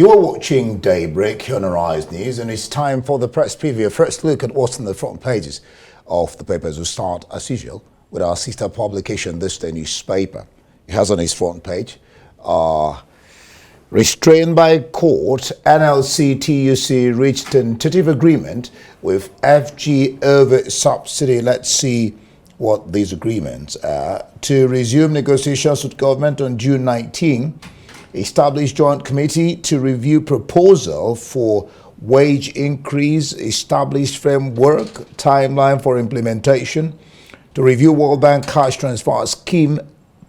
You are watching Daybreak here on Arise News, and it's time for the press preview. First look at what's on the front pages of the papers. We'll start, as usual, with our sister publication, This Day newspaper. It has on its front page, restrained by court, NLC TUC reached tentative agreement with FG over subsidy. Let's see what these agreements are. To resume negotiations with government on June 19, established joint committee to review proposal for wage increase, established framework, timeline for implementation, to review World Bank cash transfer scheme,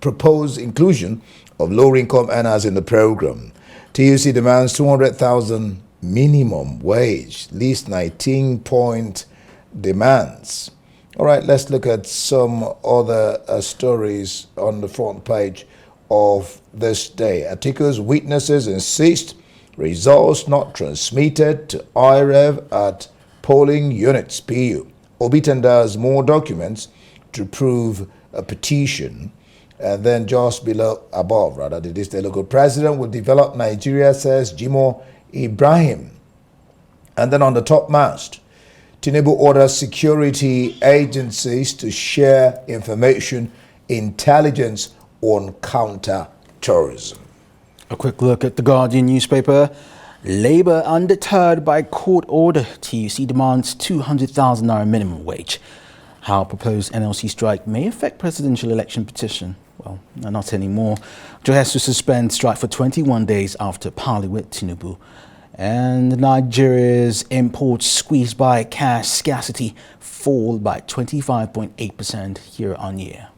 proposed inclusion of low-income earners in the program. TUC demands 200,000 minimum wage, least 19-point demands. All right, let's look at some other stories on the front page of This Day. Articles, witnesses insist results not transmitted to IREV at polling units, PU. Obi tenders more documents to prove a petition. And then just above, the local president will develop Nigeria, says Jimo Ibrahim. And then on the top mast, Tinubu orders security agencies to share information, intelligence on counter-terrorism. A quick look at the Guardian newspaper. Labour undeterred by court order. TUC demands 200,000 naira minimum wage. How proposed NLC strike may affect presidential election petition. Well, not anymore. Joe has to suspend strike for 21 days after parley with Tinubu. And Nigeria's imports squeezed by cash scarcity fall by 25.8% year on year.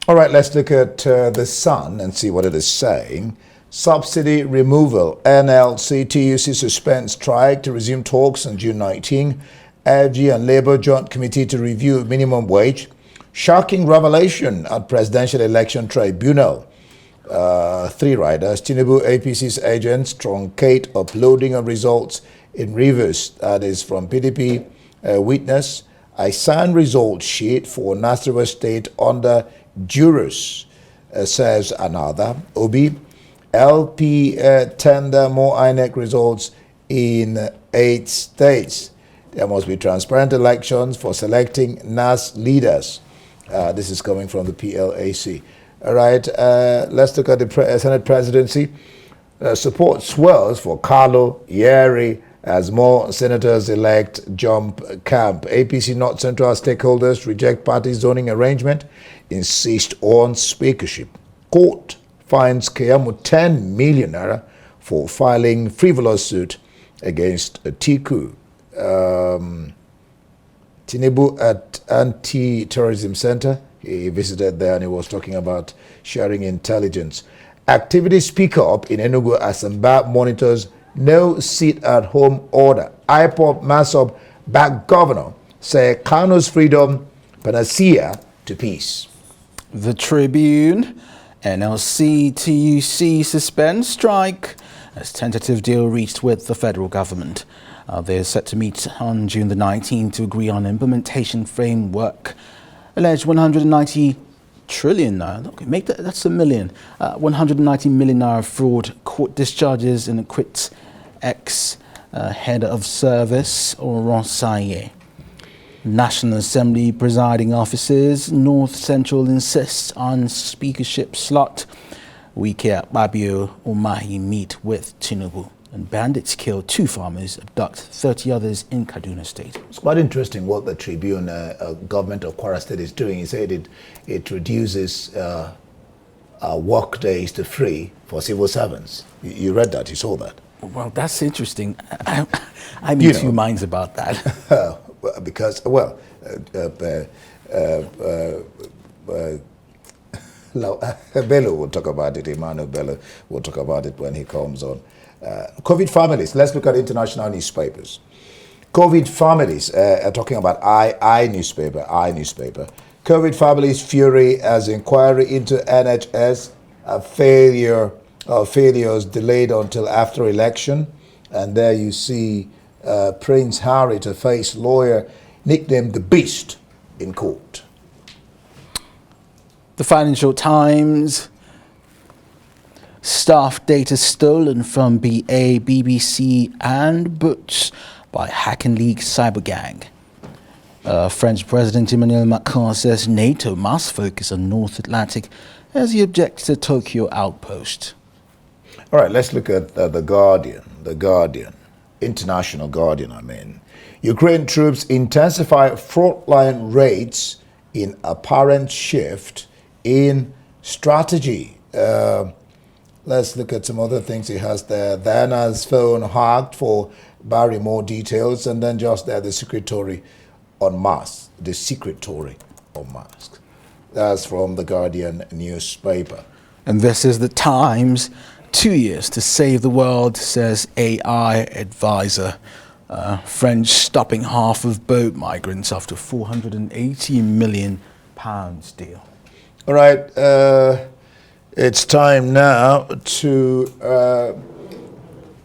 All right, let's look at The Sun and see what it is saying. Subsidy removal. NLC TUC suspends strike to resume talks on June 19. FG and Labour Joint Committee to review minimum wage. Shocking revelation at Presidential Election Tribunal. Three riders, Tinubu APC's agents truncate uploading of results in Rivers. That is from PDP witness. I signed result sheet for Nasarawa State under jurors, says another. Obi, LP tender more INEC results in 8 states. There must be transparent elections for selecting NAS leaders. This is coming from the PLAC. All right, let's look at the Senate presidency. Support swells for Carlo Yeri as more senators-elect jump camp. APC North Central stakeholders reject party zoning arrangement, insist on speakership. Court fines Keyamo 10 million naira for filing frivolous suit against TUC. Tinubu at Anti-Terrorism Center. He visited there and he was talking about sharing intelligence. Activities pick up in Enugu as Samba monitors no sit-at-home order. IPOB Masob back governor say Kano's freedom panacea to peace. The Tribune. NLC TUC suspends strike as tentative deal reached with the federal government. They're set to meet on June the 19th to agree on implementation framework. Alleged 190 trillion naira, okay, make that's a million. 190 million naira fraud, court discharges and acquits ex-head of service Oron Saye. National Assembly presiding officers, North Central insists on speakership slot. Wike Babio Umahi meet with Tinubu. And bandits kill 2 farmers, abduct 30 others in Kaduna State. It's quite interesting what the Tribune government of Kwara State is doing. He said it reduces work days to free for civil servants. You read that? You saw that? Well, that's interesting. I'm in two minds about that. Because, Bello will talk about it. Emmanuel Bello will talk about it when he comes on. COVID families. Let's look at international newspapers. COVID families are talking about I newspaper. COVID families fury as inquiry into NHS failures delayed until after election. And there you see Prince Harry to face lawyer nicknamed the Beast in court. The Financial Times. Staff data stolen from BA, BBC and Boots by Hack and League cyber gang. French President Emmanuel Macron says NATO must focus on North Atlantic as he objects to Tokyo outpost. All right, let's look at the Guardian, International Guardian, I mean. Ukraine troops intensify frontline raids in apparent shift in strategy. Let's look at some other things he has there. Diana's phone hacked for Barry, more details, and then just there, the secretary on mask, the secretary on mask. That's from the Guardian newspaper. And this is the Times. 2 years to save the world, says AI advisor. French stopping half of boat migrants after £480 million deal. All right, it's time now to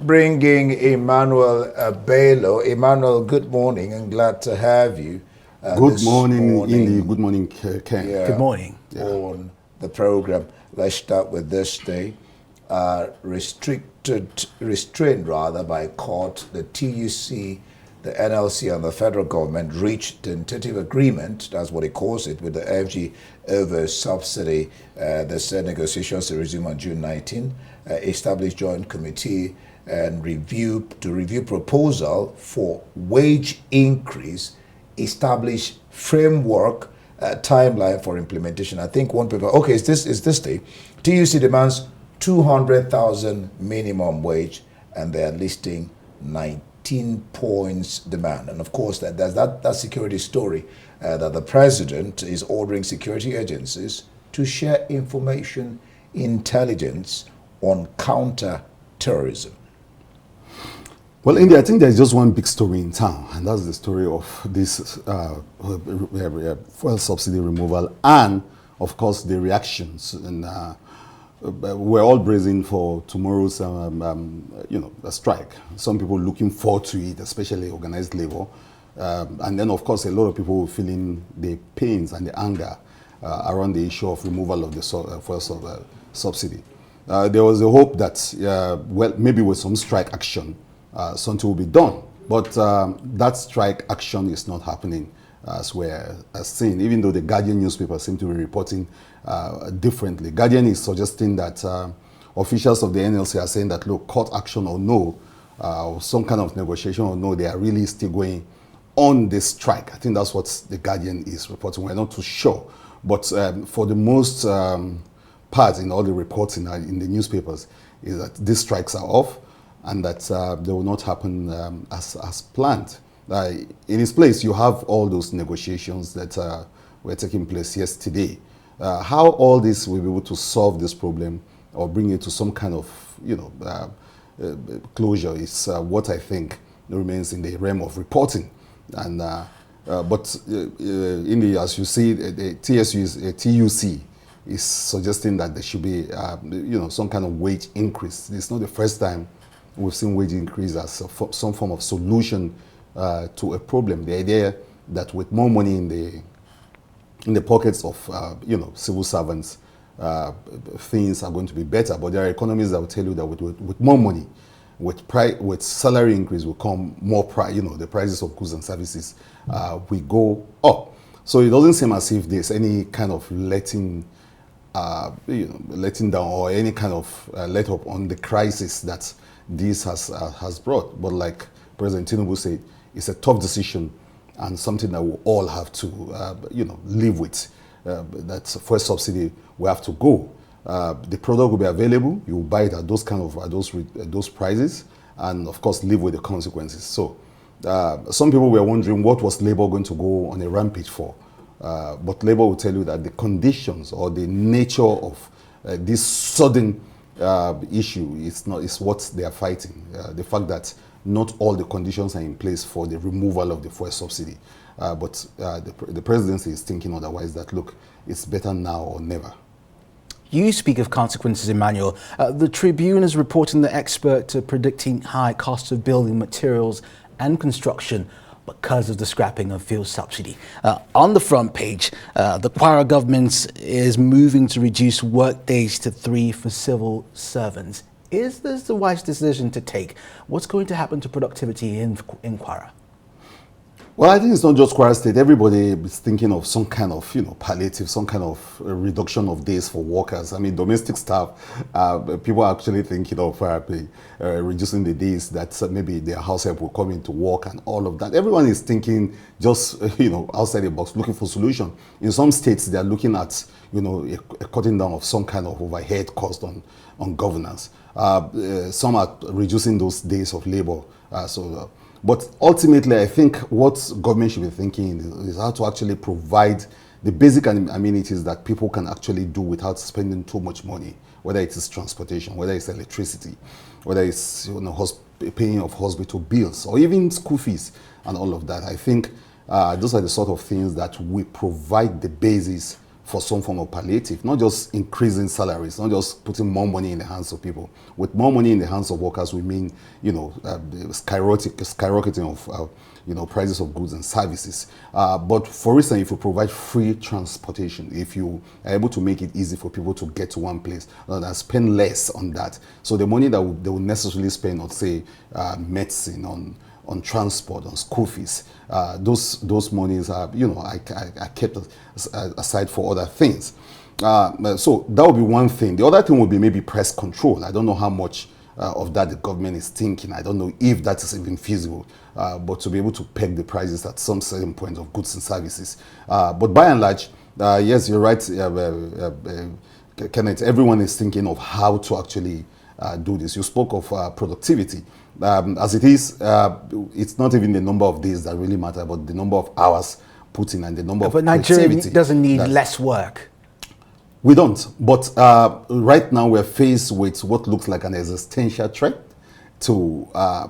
bring in Emmanuel Bello. Emmanuel, good morning and glad to have you. Good morning, Indy. Good morning, Ken. Yeah, good morning. On the program, let's start with this day. Restrained by court, the TUC, the NLC and the federal government reached tentative agreement, that's what it calls it, with the FG over subsidy. They said negotiations to resume on June 19, established joint committee and review proposal for wage increase, establish framework, timeline for implementation. I think one paper, okay, is this day. TUC demands 200,000 minimum wage, and they are listing 19 points demand. And of course, there's that security story that the president is ordering security agencies to share information intelligence on counter-terrorism. Well, India, I think there's just one big story in town, and that's the story of this fuel subsidy removal and, of course, the reactions. And we're all bracing for tomorrow's, a strike. Some people looking forward to it, especially organized labor. And then, of course, a lot of people feeling the pains and the anger around the issue of removal of the fuel subsidy. There was a hope that, well, maybe with some strike action, something will be done. But that strike action is not happening as we're seeing, even though the Guardian newspaper seem to be reporting differently. Guardian is suggesting that officials of the NLC are saying that, look, court action or no, some kind of negotiation or no, they are really still going on this strike. I think that's what the Guardian is reporting. We're not too sure. But for the most part in all the reports in the newspapers is that these strikes are off and that they will not happen as planned. In its place, you have all those negotiations that were taking place yesterday. How all this will be able to solve this problem or bring it to some kind of, closure is what I think remains in the realm of reporting. And but as you see, the TUC is suggesting that there should be, some kind of wage increase. It's not the first time we've seen wage increase as some form of solution to a problem. The idea that with more money in the pockets of civil servants, things are going to be better. But there are economies that will tell you that with more money, with salary increase will come more the prices of goods and services will go up. So it doesn't seem as if there's any kind of letting down or any kind of let up on the crisis that this has brought. But like President Tinubu said, it's a tough decision and something that we all have to, live with. That's fuel subsidy. We have to go. The product will be available. You will buy it at those prices, and of course, live with the consequences. So, some people were wondering what was Labour going to go on a rampage for, but Labour will tell you that the conditions or the nature of this sudden issue is what they are fighting. The fact that not all the conditions are in place for the removal of the fuel subsidy. But the presidency is thinking otherwise, that, look, it's better now or never. You speak of consequences, Emmanuel. The Tribune is reporting that experts are predicting high costs of building materials and construction. because of the scrapping of fuel subsidy. On the front page, the Kwara government is moving to reduce work days to 3 for civil servants. Is this the wise decision to take? What's going to happen to productivity in Kwara? Well, I think it's not just Kwara State. Everybody is thinking of some kind of, palliative, some kind of reduction of days for workers. I mean, domestic staff, people are actually thinking of reducing the days that maybe their house help will come into work and all of that. Everyone is thinking just, outside the box, looking for solution. In some states, they are looking at, a cutting down of some kind of overhead cost on governance. Some are reducing those days of labor. But ultimately, I think what government should be thinking is how to actually provide the basic amenities that people can actually do without spending too much money, whether it is transportation, whether it's electricity, whether it's paying of hospital bills, or even school fees and all of that. I think those are the sort of things that we provide the basis for some form of palliative, not just increasing salaries, not just putting more money in the hands of people. With more money in the hands of workers, we mean, the skyrocketing of, prices of goods and services. But for instance, if you provide free transportation, if you are able to make it easy for people to get to one place, and spend less on that. So the money that they will necessarily spend on, say, medicine, on transport, on school fees, those monies are, are kept aside for other things. So that would be one thing. The other thing would be maybe price control. I don't know how much of that the government is thinking. I don't know if that is even feasible, but to be able to peg the prices at some certain point of goods and services. But by and large, yes, you're right, Kenneth, everyone is thinking of how to actually do this. You spoke of productivity. As it is, it's not even the number of days that really matter, but the number of hours put in and the number of Nigeria doesn't need less work. We don't. But right now we're faced with what looks like an existential threat to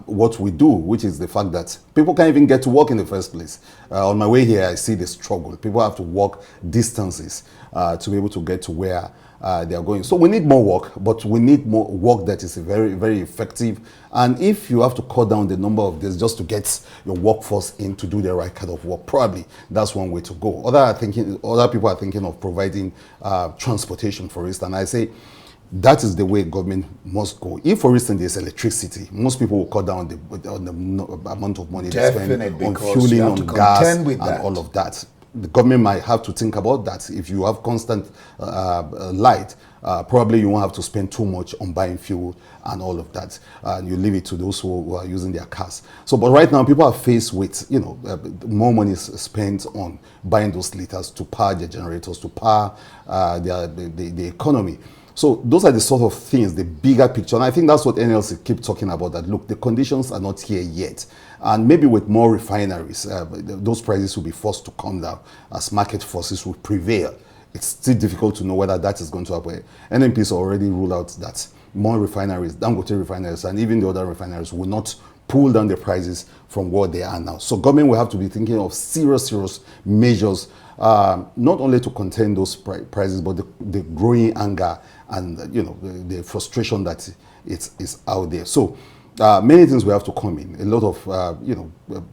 what we do, which is the fact that people can't even get to work in the first place. On my way here, I see the struggle. People have to walk distances to be able to get to where they are going. So we need more work, but we need more work that is very, very effective. And if you have to cut down the number of days just to get your workforce in to do the right kind of work, probably that's one way to go. Other people are thinking of providing transportation, for instance. I say that is the way government must go. If, for instance, there's electricity, most people will cut down the amount of money they spend on fueling, on gas, and all of that. The government might have to think about that. If you have constant light, probably you won't have to spend too much on buying fuel and all of that. And you leave it to those who are using their cars. So, but right now people are faced with, more money is spent on buying those liters to power their generators, to power the economy. So those are the sort of things, the bigger picture. And I think that's what NLC keep talking about, that look, the conditions are not here yet. And maybe with more refineries, those prices will be forced to come down as market forces will prevail. It's still difficult to know whether that is going to happen. NNPs already ruled out that more refineries, Dangote refineries, and even the other refineries will not pull down the prices from what they are now. So government will have to be thinking of serious measures, not only to contain those prices, but the growing anger and the frustration that is out there. So many things will have to come in. A lot of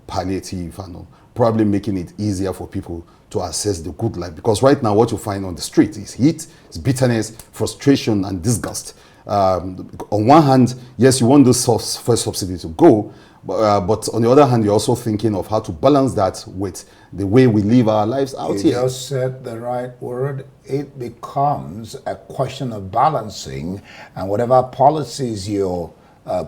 palliative and probably making it easier for people to access the good life. Because right now what you find on the street is heat, it's bitterness, frustration, and disgust. On one hand, yes, you want this first subsidy to go, but on the other hand, you're also thinking of how to balance that with the way we live our lives out here. You just said the right word. It becomes a question of balancing, and whatever policies you're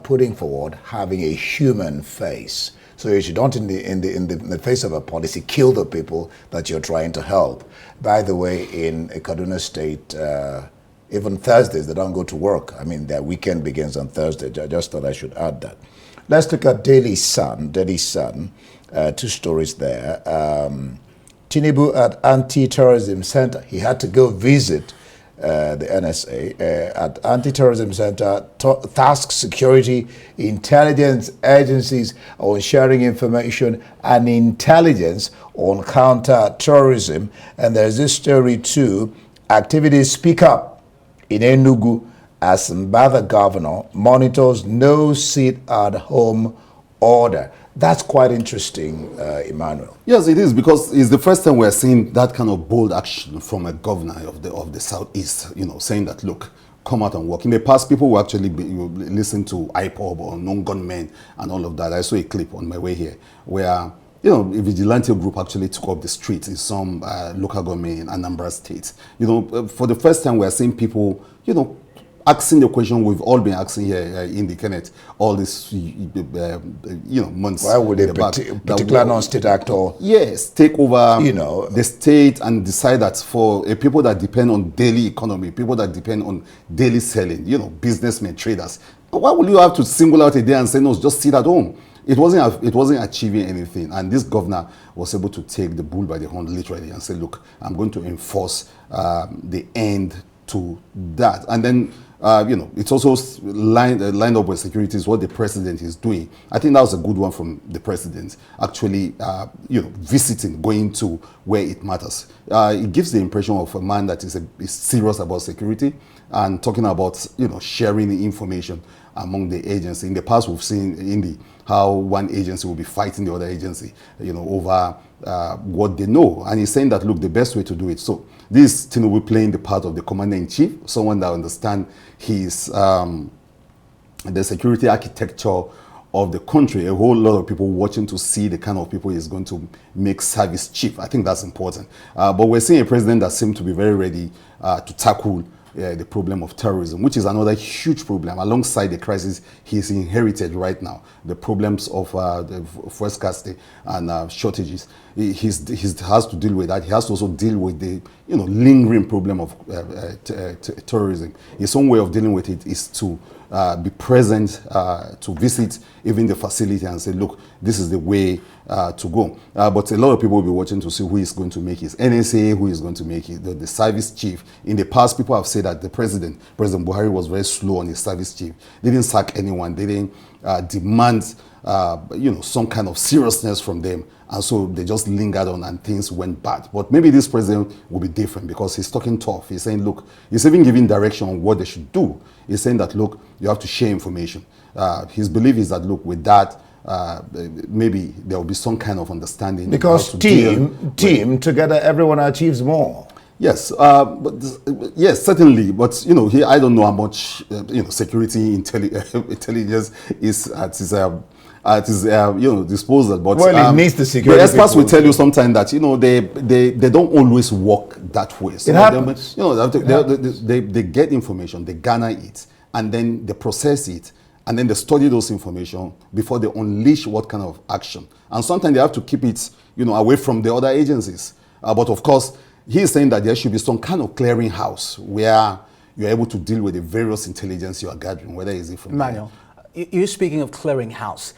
putting forward, having a human face. So you don't, in the face of a policy, kill the people that you're trying to help. By the way, in Kaduna State, even Thursdays, they don't go to work. I mean, their weekend begins on Thursday. I just thought I should add that. Let's look at Daily Sun. Two stories there. Tinubu at Anti-Terrorism Center. He had to go visit the NSA at Anti-Terrorism Center, task security intelligence agencies on sharing information and intelligence on counter-terrorism. And there's this story too, activities speak up in Enugu as Mbada governor monitors no sit-at-home order. That's quite interesting, Emmanuel. Yes, it is, because it's the first time we're seeing that kind of bold action from a governor of the Southeast, saying that, look, come out and work. In the past, people will actually listen to IPOB or non-gunmen and all of that. I saw a clip on my way here where, a vigilante group actually took up the streets in some local government in Anambra State. For the first time, we're seeing people, asking the question we've all been asking here in the Kenneth all these months. Why would a particular non-state actor take over the state and decide that for people that depend on daily economy, people that depend on daily selling, businessmen, traders, why would you have to single out a day and say, no, just sit at home? It wasn't achieving anything, and this governor was able to take the bull by the horn literally and say, look, I'm going to enforce the end to that. And then it's also lined up with security is what the president is doing. I think that was a good one from the president, actually, visiting, going to where it matters. It gives the impression of a man that is serious about security and talking about, sharing the information among the agency. In the past, we've seen how one agency will be fighting the other agency, over what they know. And he's saying that, look, the best way to do it. So this Tinubu playing the part of the commander-in-chief, someone that understands his the security architecture of the country. A whole lot of people watching to see the kind of people he's going to make service chief. I think that's important. But we're seeing a president that seems to be very ready to tackle the problem of terrorism, which is another huge problem alongside the crisis he's inherited right now, the problems of the fuel scarcity and shortages. He has to deal with that. He has to also deal with the lingering problem of terrorism. His own way of dealing with it is to be present, to visit even the facility and say, look, this is the way to go. But a lot of people will be watching to see who is going to make his NSA, who is going to make it, the service chief. In the past, people have said that President Buhari was very slow on his service chief. They didn't sack anyone. They didn't demand some kind of seriousness from them. And so they just lingered on and things went bad. But maybe this president will be different because he's talking tough. He's saying, look, he's even giving direction on what they should do. He's saying that, look, you have to share information. His belief is that, look, with that, maybe there will be some kind of understanding. Because team together, everyone achieves more. Yes, yes, certainly. But I don't know how much security intelligence is at his disposal. But it needs the security. The experts will tell you sometimes that they don't always work that way. So it happens. They get information, they garner it, and then they process it. And then they study those information before they unleash what kind of action. And sometimes they have to keep it, away from the other agencies. But of course, he's saying that there should be some kind of clearinghouse where you're able to deal with the various intelligence you are gathering, whether it's from Manuel, you're speaking of clearinghouse.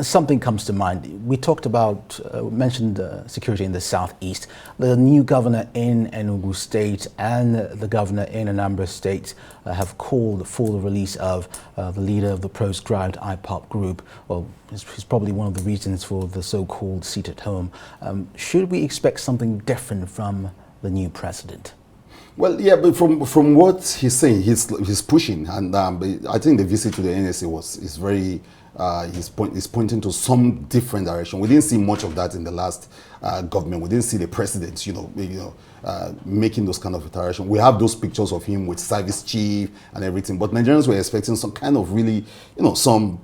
Something comes to mind. We talked about, mentioned security in the southeast. The new governor in Enugu State and the governor in Anambra State have called for the release of the leader of the proscribed IPOP group. Well, it's probably one of the reasons for the so-called seat at home. Should we expect something different from the new president? Well, yeah, but from what he's saying, he's pushing, and I think the visit to the NSA is very he's pointing to some different direction. We didn't see much of that in the last government. We didn't see the president, making those kind of interaction. We have those pictures of him with service chief and everything, but Nigerians were expecting some kind of really, some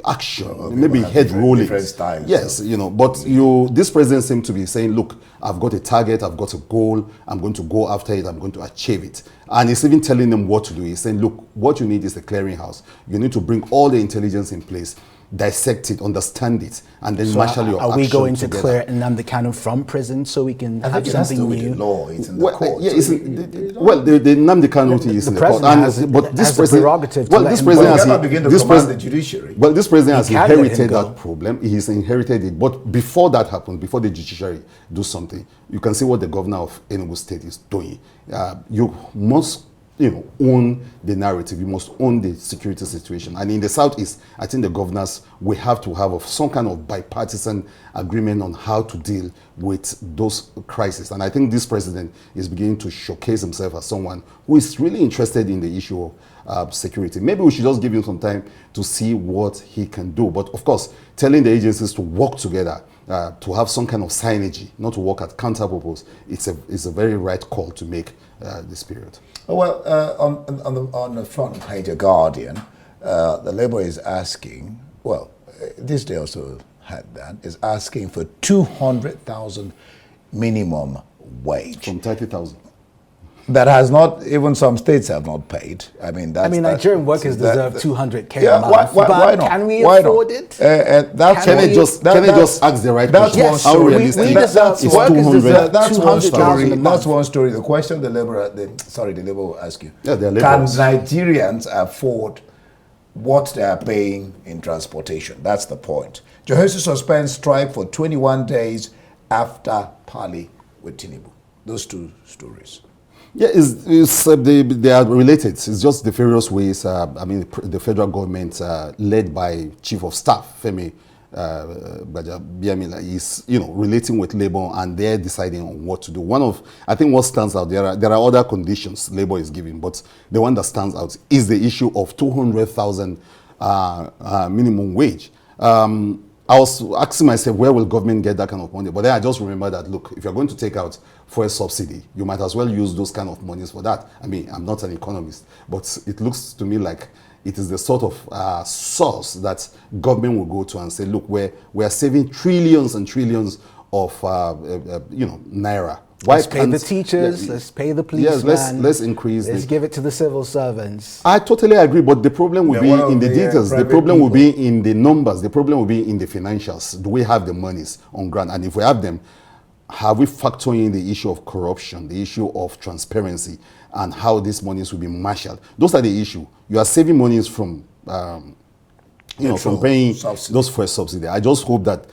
action, maybe head rolling. Yes, but this president seemed to be saying, look, I've got a target, I've got a goal, I'm going to go after it, I'm going to achieve it. And he's even telling them what to do. He's saying, look, what you need is a clearinghouse. You need to bring all the intelligence in place, dissect it, understand it, and then marshal your action. Are we going to together. clear Nnamdi Kanu from prison so we can have something new? The law, it's in the court. Yeah, the Nnamdi Kanu is in the court. But this president, this president has the judiciary. Well, this president has inherited that problem. He's inherited it. But before that happens, before the judiciary do something, you can see what the governor of Enugu State is doing. You must own the narrative. You must own the security situation. And in the Southeast, I think the governors will have to have some kind of bipartisan agreement on how to deal with those crises. And I think this president is beginning to showcase himself as someone who is really interested in the issue of security. Maybe we should just give him some time to see what he can do. But of course, telling the agencies to work together, to have some kind of synergy, not to work at counter purpose, it's a very right call to make this period. Well, on the front page of Guardian, the Labour is asking, well, this day also had that, is asking for 200,000 minimum wage. From 30,000. That has not, even some states have not paid. I mean, Nigerian workers deserve 200K yeah, a month. why not? Can we why afford not? it? Can I just ask the right question? That's How one realistic story. is workers 200? deserve That's one 200,000 story. a month. That's one story. The question the Labour will ask you: Yeah, they're can laborers. Nigerians afford what they are paying in transportation? That's the point. Johansi suspends strike for 21 days after parley with Tinubu. Those two stories. Yeah, they are related. It's just the various ways. The federal government, led by Chief of Staff Femi Gbajabiamila, is relating with Labour, and they're deciding on what to do. I think what stands out, there are other conditions Labour is giving, but the one that stands out is the issue of 200,000 minimum wage. I was asking myself, where will government get that kind of money? But then I just remember that, look, if you're going to take out fuel subsidy, you might as well use those kind of monies for that. I mean, I'm not an economist, but it looks to me like it is the sort of source that government will go to and say, look, we're saving trillions and trillions of naira. Let's pay the teachers, let's pay the policemen. Yes, let's increase. Let's give it to the civil servants. I totally agree, but the problem will be in the details. The problem will be in the numbers. The problem will be in the financials. Do we have the monies on ground? And if we have them, have we factored in the issue of corruption, the issue of transparency, and how these monies will be marshaled? Those are the issue. You are saving monies from, from paying those fuel subsidy. I just hope that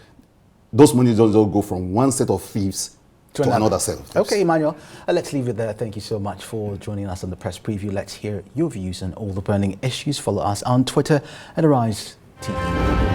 those monies don't go from one set of thieves to another set of thieves. Okay, Emmanuel, let's leave it there. Thank you so much for joining us on the press preview. Let's hear your views on all the burning issues. Follow us on Twitter at Arise TV.